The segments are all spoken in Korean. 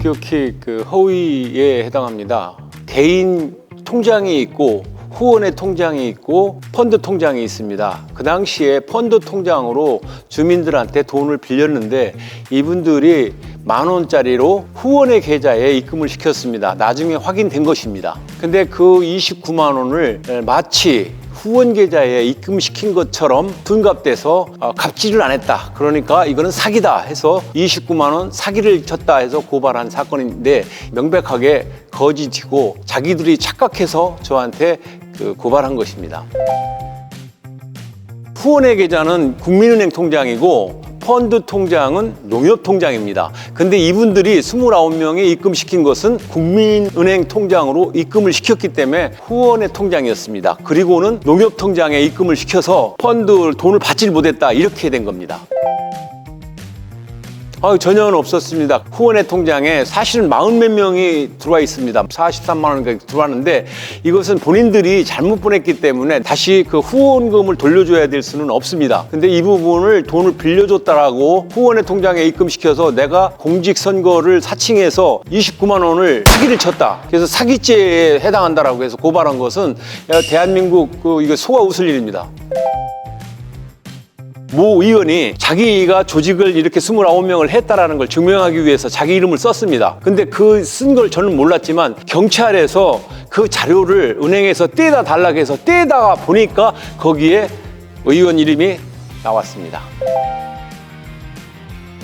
기억히 그 허위에 해당합니다. 개인 통장이 있고 후원의 통장이 있고 펀드 통장이 있습니다. 그 당시에 펀드 통장으로 주민들한테 돈을 빌렸는데 이분들이 10,000원짜리로 후원의 계좌에 입금을 시켰습니다. 나중에 확인된 것입니다. 근데 그 29만 원을 마치 후원 계좌에 입금시킨 것처럼 둔갑돼서 갚지를 안 했다. 그러니까 이거는 사기다 해서 29만 원 사기를 쳤다 해서 고발한 사건인데 명백하게 거짓이고 자기들이 착각해서 저한테 고발한 것입니다. 후원의 계좌는 국민은행 통장이고 펀드 통장은 농협통장입니다. 근데 이분들이 29명이 입금시킨 것은 국민은행 통장으로 입금을 시켰기 때문에 후원의 통장이었습니다. 그리고는 농협통장에 입금을 시켜서 펀드 돈을 받질 못했다 이렇게 된 겁니다. 전혀 없었습니다. 후원의 통장에 사실은 40몇 명이 들어와 있습니다. 43만 원까지 들어왔는데 이것은 본인들이 잘못 보냈기 때문에 다시 그 후원금을 돌려줘야 될 수는 없습니다. 근데 이 부분을 돈을 빌려줬다라고 후원의 통장에 입금시켜서 내가 공직선거를 사칭해서 29만 원을 사기를 쳤다. 그래서 사기죄에 해당한다라고 해서 고발한 것은 대한민국 이거 소가 웃을 일입니다. 모 의원이 자기가 조직을 이렇게 29명을 했다라는 걸 증명하기 위해서 자기 이름을 썼습니다. 근데 그 쓴 걸 저는 몰랐지만 경찰에서 그 자료를 은행에서 떼다 달라고 해서 떼다가 보니까 거기에 의원 이름이 나왔습니다.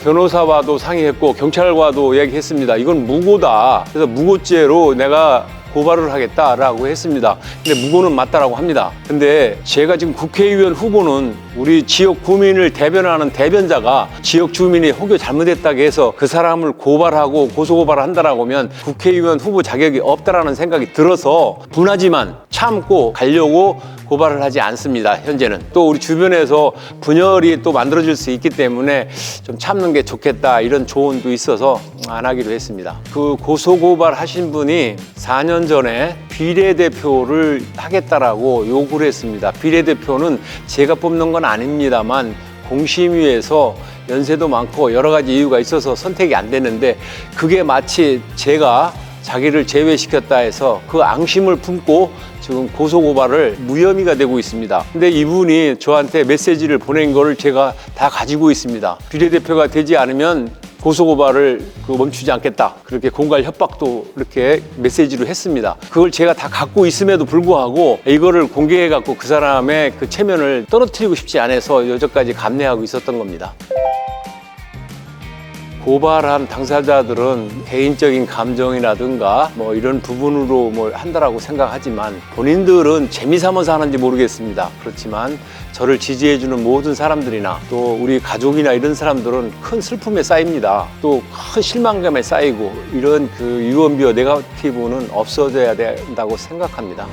변호사와도 상의했고 경찰과도 얘기했습니다. 이건 무고다. 그래서 무고죄로 내가 고발을 하겠다라고 했습니다. 근데 무고는 맞다라고 합니다. 근데 제가 지금 국회의원 후보는 우리 지역 구민을 대변하는 대변자가 지역 주민이 혹여 잘못했다고 해서 그 사람을 고발하고 고소고발을 한다라고 하면 국회의원 후보 자격이 없다라는 생각이 들어서 분하지만 참고 가려고 고발을 하지 않습니다. 현재는. 또 우리 주변에서 분열이 또 만들어질 수 있기 때문에 좀 참는 게 좋겠다 이런 조언도 있어서 안 하기로 했습니다. 그 고소고발 하신 분이 4년 전에 비례대표를 하겠다라고 요구를 했습니다. 비례대표는 제가 뽑는 건 아닙니다만 공심위에서 연세도 많고 여러 가지 이유가 있어서 선택이 안 됐는데 그게 마치 제가 자기를 제외시켰다 해서 그 앙심을 품고 지금 고소고발을 무혐의가 되고 있습니다. 근데 이분이 저한테 메시지를 보낸 거를 제가 다 가지고 있습니다. 비례대표가 되지 않으면 고소고발을 멈추지 않겠다. 그렇게 공갈 협박도 이렇게 메시지로 했습니다. 그걸 제가 다 갖고 있음에도 불구하고 이거를 공개해갖고 그 사람의 그 체면을 떨어뜨리고 싶지 않아서 여기까지 감내하고 있었던 겁니다. 고발한 당사자들은 개인적인 감정이라든가 뭐 이런 부분으로 뭘 한다라고 생각하지만 본인들은 재미삼아서 하는지 모르겠습니다. 그렇지만 저를 지지해주는 모든 사람들이나 또 우리 가족이나 이런 사람들은 큰 슬픔에 쌓입니다. 또 큰 실망감에 쌓이고 이런 그 유언비어 네거티브는 없어져야 된다고 생각합니다.